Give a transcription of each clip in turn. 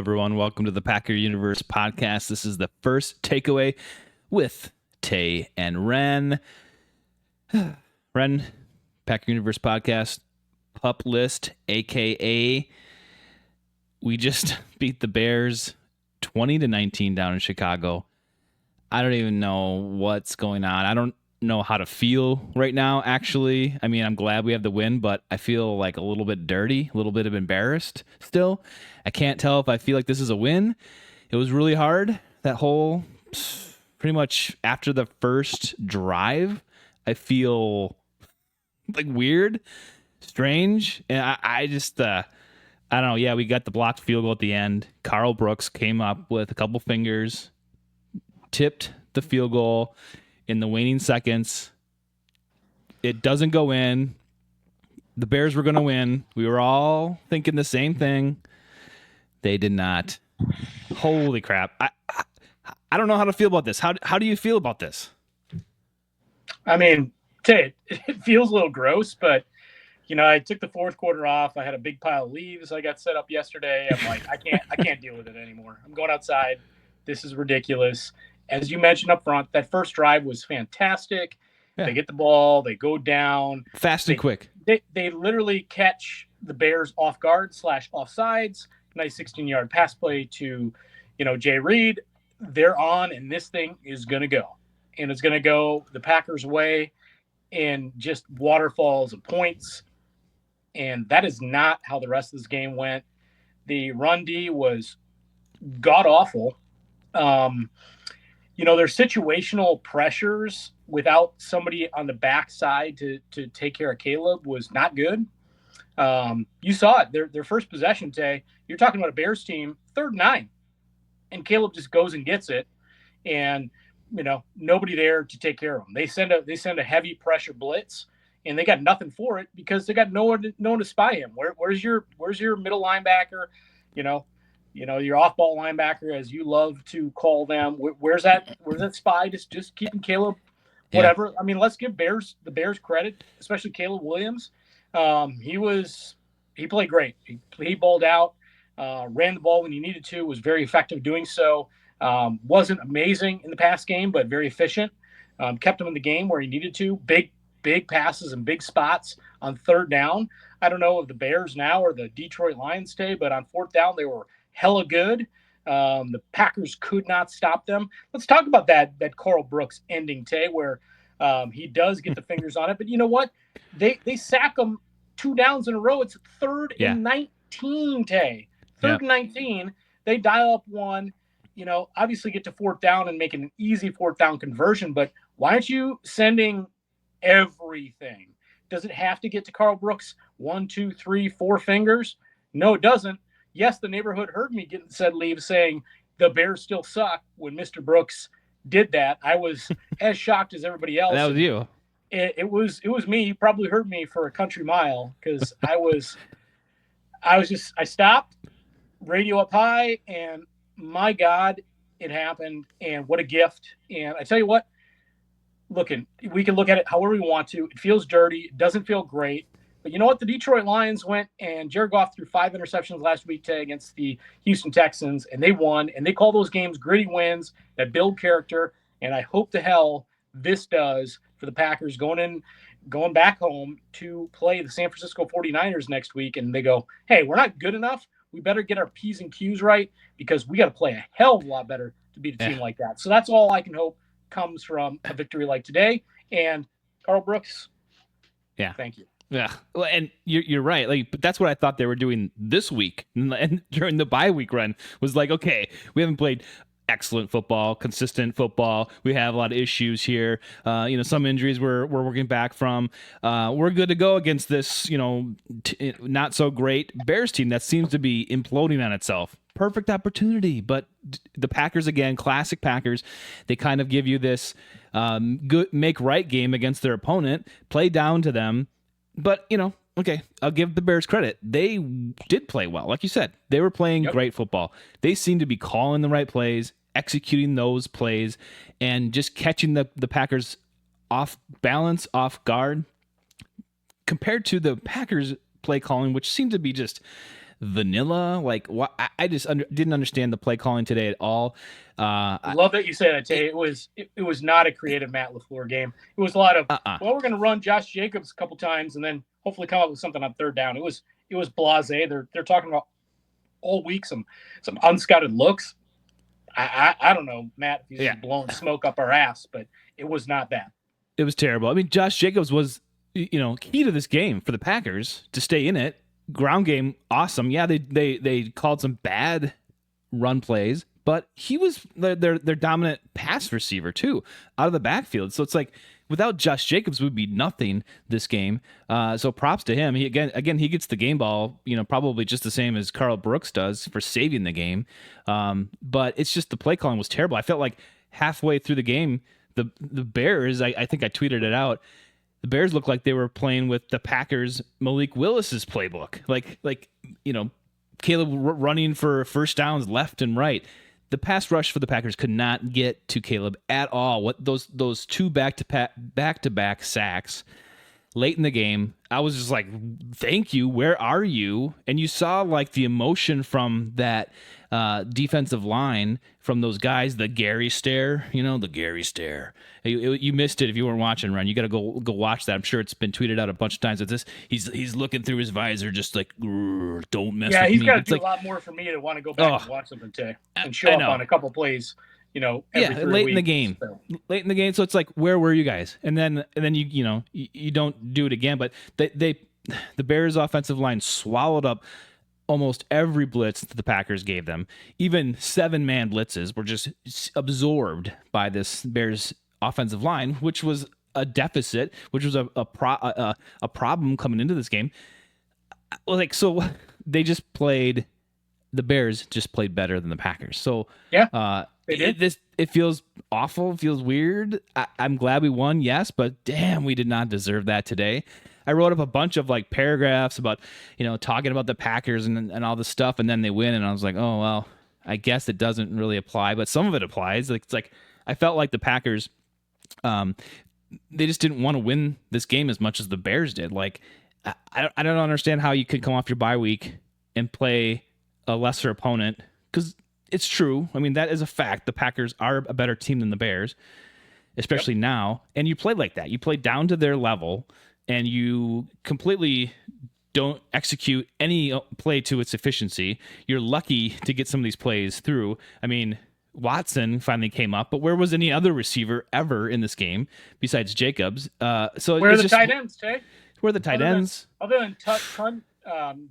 everyone. Welcome to the Packer Universe podcast. This is the first takeaway with Tay and Ren. Ren, Packer Universe podcast, pup list, a.k.a. we just beat the Bears 20-19 down in Chicago. I don't even know what's going on. I don't know how to feel right now, actually. I mean, I'm glad we have the win, but I feel like a little bit dirty, a little bit of embarrassed still. I can't tell if I feel like this is a win. It was really hard. That whole, pretty much after the first drive, I feel like weird, strange. And I just, I don't know. Yeah, we got the blocked field goal at the end. Carl Brooks came up with a couple fingers, tipped the field goal in the waning seconds. It doesn't go in. The Bears were going to win. We were all thinking the same thing. They did not. Holy crap. I don't know how to feel about this. How do you feel about this? I mean, it feels a little gross, but I took the fourth quarter off. I had a big pile of leaves I got set up yesterday. I'm like, I can't deal with it anymore. I'm going outside. This is ridiculous. As you mentioned up front, that first drive was fantastic. Yeah. They get the ball, they go down. Fast and quick. They literally catch the Bears off guard / offsides. Nice 16-yard pass play to, Jay Reed. They're on, and this thing is going to go. And it's going to go the Packers' way in just waterfalls of points. And that is not how the rest of this game went. The run D was god-awful. There's situational pressures without somebody on the backside to take care of Caleb was not good. You saw it. Their first possession today, you're talking about a Bears team, 3rd and 9. And Caleb just goes and gets it. And, nobody there to take care of them. They send a heavy pressure blitz, and they got nothing for it because they got no one to spy him. Where's your middle linebacker? Your off-ball linebacker, as you love to call them. Where's that spy? Just keeping Caleb, whatever. Yeah. I mean, let's give the Bears credit, especially Caleb Williams. He played great. He balled out, ran the ball when he needed to, was very effective doing so. Wasn't amazing in the pass game, but very efficient. Kept him in the game where he needed to. Big passes and big spots on 3rd down. I don't know if the Bears now or the Detroit Lions today, but on 4th down, they were hella good. The Packers could not stop them. Let's talk about that Carl Brooks ending, Tay, where he does get the fingers on it. But you know what? They sack him 2 downs in a row. It's 3rd and 19, Tay. 3rd and 19. They dial up one. Obviously get to 4th down and make an easy 4th down conversion. But why aren't you sending everything? Does it have to get to Carl Brooks 1, 2, 3, 4 fingers? No, it doesn't. Yes, the neighborhood heard me getting said leave saying the Bears still suck when Mr. Brooks did that. I was as shocked as everybody else. That was you. It was me. You probably heard me for a country mile because I stopped, radio up high, and my God, it happened. And what a gift. And I tell you what, we can look at it however we want to. It feels dirty. It doesn't feel great. But you know what? The Detroit Lions went, and Jared Goff threw 5 interceptions last week against the Houston Texans, and they won. And they call those games gritty wins that build character. And I hope to hell this does for the Packers going back home to play the San Francisco 49ers next week. And they go, hey, we're not good enough. We better get our P's and Q's right because we got to play a hell of a lot better to beat a team like that. So that's all I can hope comes from a victory like today. And Carl Brooks, thank you. Yeah, well, and you're right. But that's what I thought they were doing this week and during the bye week run was like, okay, we haven't played excellent football, consistent football. We have a lot of issues here. Some injuries we're working back from. We're good to go against this, not so great Bears team that seems to be imploding on itself. Perfect opportunity, but the Packers again, classic Packers. They kind of give you this good make right game against their opponent, play down to them. But, okay, I'll give the Bears credit. They did play well. Like you said, they were playing great football. They seemed to be calling the right plays, executing those plays, and just catching the Packers off balance, off guard, compared to the Packers play calling, which seemed to be just vanilla. Like, what? I just didn't understand the play calling today at all. I love that you say that, Tay. It was not a creative Matt LaFleur game. It was a lot of, well, we're going to run Josh Jacobs a couple times and then hopefully come up with something on third down. It was blasé. They're talking about all week some unscouted looks. I don't know, Matt, if he's just blowing smoke up our ass, but it was not that. It was terrible. I mean, Josh Jacobs was, key to this game for the Packers to stay in it. Ground game, awesome. Yeah, they called some bad run plays, but he was their dominant pass receiver too, out of the backfield. So it's like without Josh Jacobs, would be nothing this game. So props to him. He again he gets the game ball, probably just the same as Carl Brooks does for saving the game. But it's just the play calling was terrible. I felt like halfway through the game, the Bears, I think I tweeted it out. The Bears looked like they were playing with the Packers' Malik Willis's playbook, like Caleb running for first downs left and right. The pass rush for the Packers could not get to Caleb at all. What those two back-to-back sacks late in the game, I was just like, thank you, where are you? And you saw like the emotion from that defensive line, from those guys, the Gary stare, the Gary stare. You missed it if you weren't watching, Ren. You got to go watch that. I'm sure it's been tweeted out a bunch of times. It's this, he's looking through his visor just like, don't mess with me. Yeah, he's got to do like, a lot more for me to want to go back and watch something today and show up on a couple plays. Every late weeks, in the game. So. Late in the game, so it's like, where were you guys? And then you don't do it again. But the Bears' offensive line swallowed up almost every blitz that the Packers gave them. Even 7-man blitzes were just absorbed by this Bears offensive line, which was a deficit, which was a problem coming into this game. Like, so they just played. The Bears just played better than the Packers. So yeah. It feels awful, feels weird. I'm glad we won, yes, but damn, we did not deserve that today. I wrote up a bunch of like paragraphs about, talking about the Packers and all this stuff, and then they win, and I was like, oh well, I guess it doesn't really apply, but some of it applies. Like, it's like I felt like the Packers, they just didn't want to win this game as much as the Bears did. Like, I don't understand how you could come off your bye week and play a lesser opponent, because it's true. I mean, that is a fact. The Packers are a better team than the Bears, especially now. And you played like that. You played down to their level, and you completely don't execute any play to its efficiency. You're lucky to get some of these plays through. I mean, Watson finally came up, but where was any other receiver ever in this game besides Jacobs? So where are the tight ends, Jay? Where are the tight ends? Other than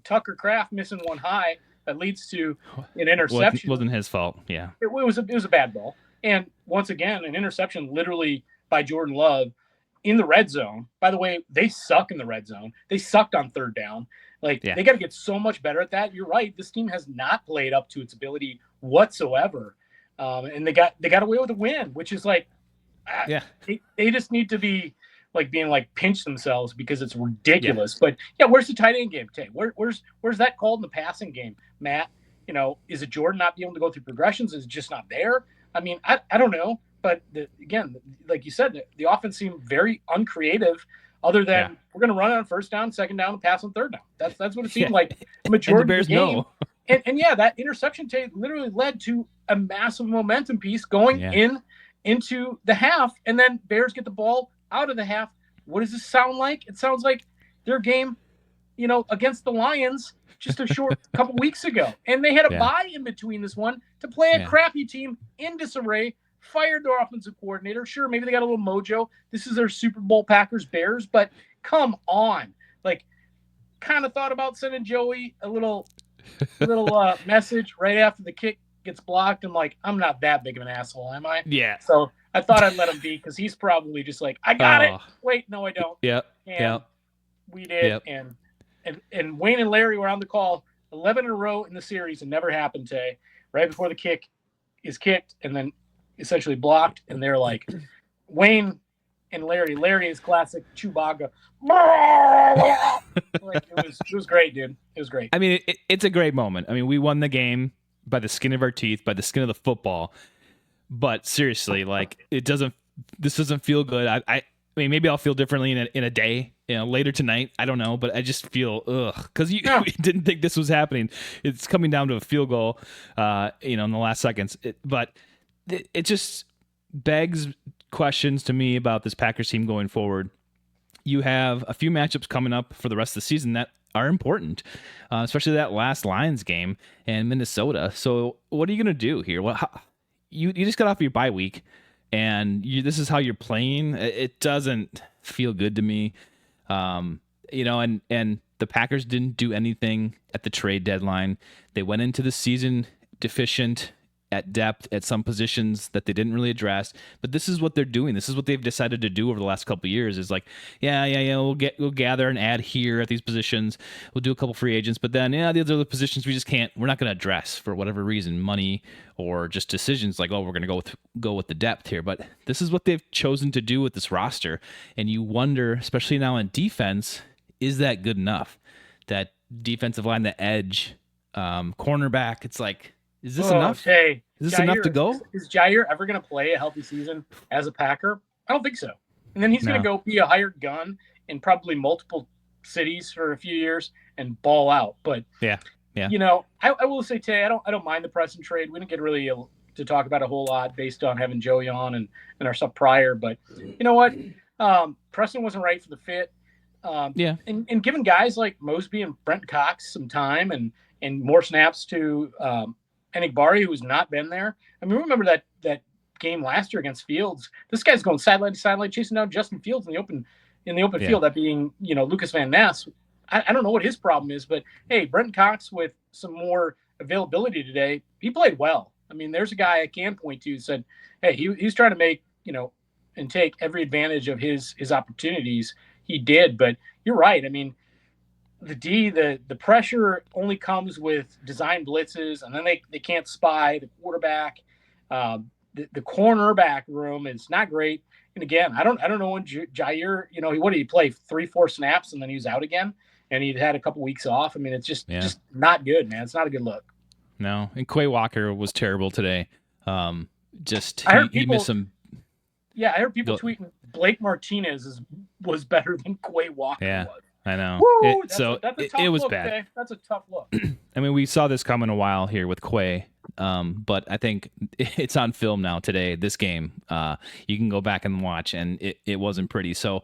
Tucker Kraft missing one high, that leads to an interception. Wasn't his fault. Yeah, it was a bad ball, and once again, an interception literally by Jordan Love in the red zone. By the way, they suck in the red zone. They sucked on third down. They got to get so much better at that. You're right. This team has not played up to its ability whatsoever, and they got away with a win, which is like, they just need to be like being like pinch themselves because it's ridiculous. But where's the tight end game today? Where's that called in the passing game, Matt? Is it Jordan not being able to go through progressions? Is it just not there? I mean, I don't know. But again, like you said, the offense seemed very uncreative, other than we're going to run on first down, second down, and pass on third down. That's what it seemed like the majority of the game. Know. And that interception literally led to a massive momentum piece going into the half, and then Bears get the ball out of the half. What does this sound like? It sounds like their game, against the Lions just a short couple weeks ago. And they had a bye in between this one to play a crappy team in disarray, fired their offensive coordinator. Sure, maybe they got a little mojo. This is their Super Bowl Packers Bears, but come on. Like, kind of thought about sending Joey a little message right after the kick gets blocked. I'm like, I'm not that big of an asshole, am I? Yeah. So I thought I'd let him be, because he's probably just like, I got it. Wait, no, I don't. Yep. And we did. Yep. And Wayne and Larry were on the call 11 in a row in the series, and never happened today. Right before the kick is kicked and then essentially blocked, and they're like, Wayne and Larry is classic Chewbacca. Like, it was great, dude. It was great. I mean, it's a great moment. I mean, we won the game by the skin of our teeth, by the skin of the football. But seriously, like, this doesn't feel good. I mean, maybe I'll feel differently in a day, later tonight. I don't know, but I just feel because you didn't think this was happening. It's coming down to a field goal, in the last seconds. But it just begs questions to me about this Packers team going forward. You have a few matchups coming up for the rest of the season that are important, especially that last Lions game and Minnesota. So what are you going to do here? You just got off your bye week, and this is how you're playing. It doesn't feel good to me. And the Packers didn't do anything at the trade deadline. They went into the season deficient at depth at some positions that they didn't really address. But this is what they're doing. This is what they've decided to do over the last couple of years. Is like, we'll gather and add here at these positions. We'll do a couple free agents, but then these other positions we just can't. We're not going to address for whatever reason, money or just decisions. Like, we're going to go with the depth here. But this is what they've chosen to do with this roster, and you wonder, especially now on defense, is that good enough? That defensive line, the edge, cornerback. It's like, is this enough? Hey, is this enough to go? Is Jair ever going to play a healthy season as a Packer? I don't think so. And then he's going to go be a hired gun in probably multiple cities for a few years and ball out. But yeah. I will say, Tay, I don't mind the Preston trade. We didn't get really to talk about a whole lot based on having Joey on and our stuff prior. But you know what? Preston wasn't right for the fit. And giving guys like Mosby and Brent Cox some time and more snaps to Enigbari, who's not been there. I mean, remember that game last year against Fields? This guy's going sideline to sideline, chasing down Justin Fields in the open field. That being, Lucas Van Ness. I don't know what his problem is, but hey, Brent Cox with some more availability today, he played well. I mean, there's a guy I can point to who said, hey, he's trying to make and take every advantage of his opportunities. He did, but you're right. I mean, the pressure only comes with design blitzes, and then they can't spy the quarterback. The cornerback room is not great. And again, I don't know when Jair, what did he play 3-4 snaps and then he was out again, and he'd had a couple weeks off. I mean, it's just not good, man. It's not a good look. No, and Quay Walker was terrible today. He missed some. Yeah, I heard people tweeting Blake Martinez was better than Quay Walker was. I know. Woo, it was look, bad. Tay. That's a tough look. I mean, we saw this coming a while here with Quay, but I think it's on film now today, this game. You can go back and watch, and it wasn't pretty. So,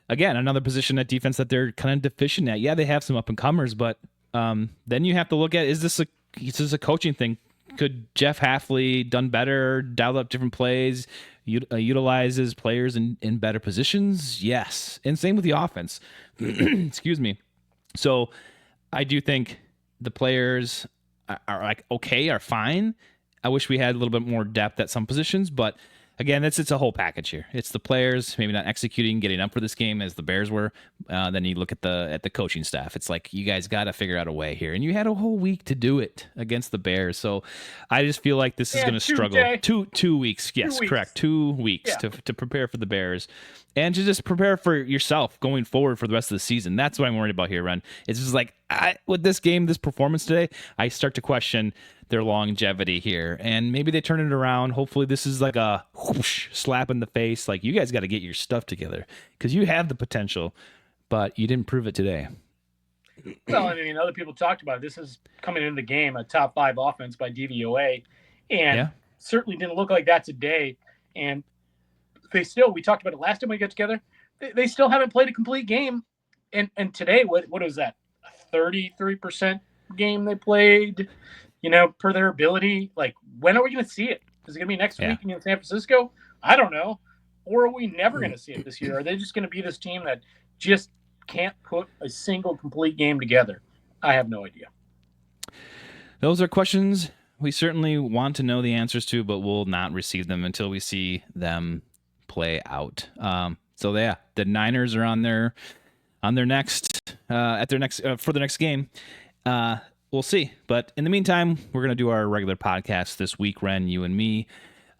again, another position at defense that they're kind of deficient at. Yeah, they have some up-and-comers, but then you have to look at, is this a coaching thing? Could Jeff Hafley done better, dialed up different plays, utilizes players in better positions? Yes. And same with the offense. Excuse me. So I do think the players are fine. I wish we had a little bit more depth at some positions, but again, it's a whole package here. It's the players maybe not executing, getting up for this game as the Bears were. Then you look at the coaching staff. It's like, you guys got to figure out a way here, and you had a whole week to do it against the Bears. So I just feel like this is going to struggle. 2 weeks, yes, 2 weeks. Correct. 2 weeks to prepare for the Bears, and to just prepare for yourself going forward for the rest of the season. That's what I'm worried about here, Ren. It's just like, with this game, this performance today, I start to question their longevity here, and maybe they turn it around. Hopefully this is like a whoosh, slap in the face, like, you guys got to get your stuff together because you have the potential, but you didn't prove it today. Well, I mean, other people talked about it. This is coming into the game, a top 5 offense by DVOA, and certainly didn't look like that today. And we talked about it last time we got together, they still haven't played a complete game. And today, what is that, a 33% game they played, per their ability? Like, when are we going to see it? Is it going to be next week in San Francisco? I don't know. Or are we never going to see it this year? Are they just going to be this team that just can't put a single complete game together? I have no idea. Those are questions we certainly want to know the answers to, but we'll not receive them until we see them play out. The Niners are on their next for the next game. We'll see. But in the meantime, we're going to do our regular podcast this week, Ren, you and me.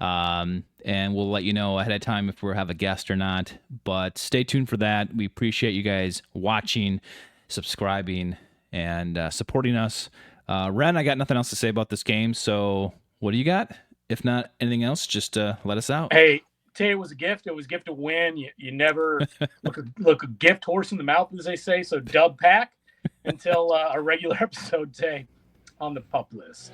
And we'll let you know ahead of time if we have a guest or not. But stay tuned for that. We appreciate you guys watching, subscribing, and supporting us. Ren, I got nothing else to say about this game. So what do you got? If not anything else, just let us out. Hey, Tay was a gift. It was a gift to win. You never look a gift horse in the mouth, as they say. So dub pack until a regular episode, Tay, on the pup list.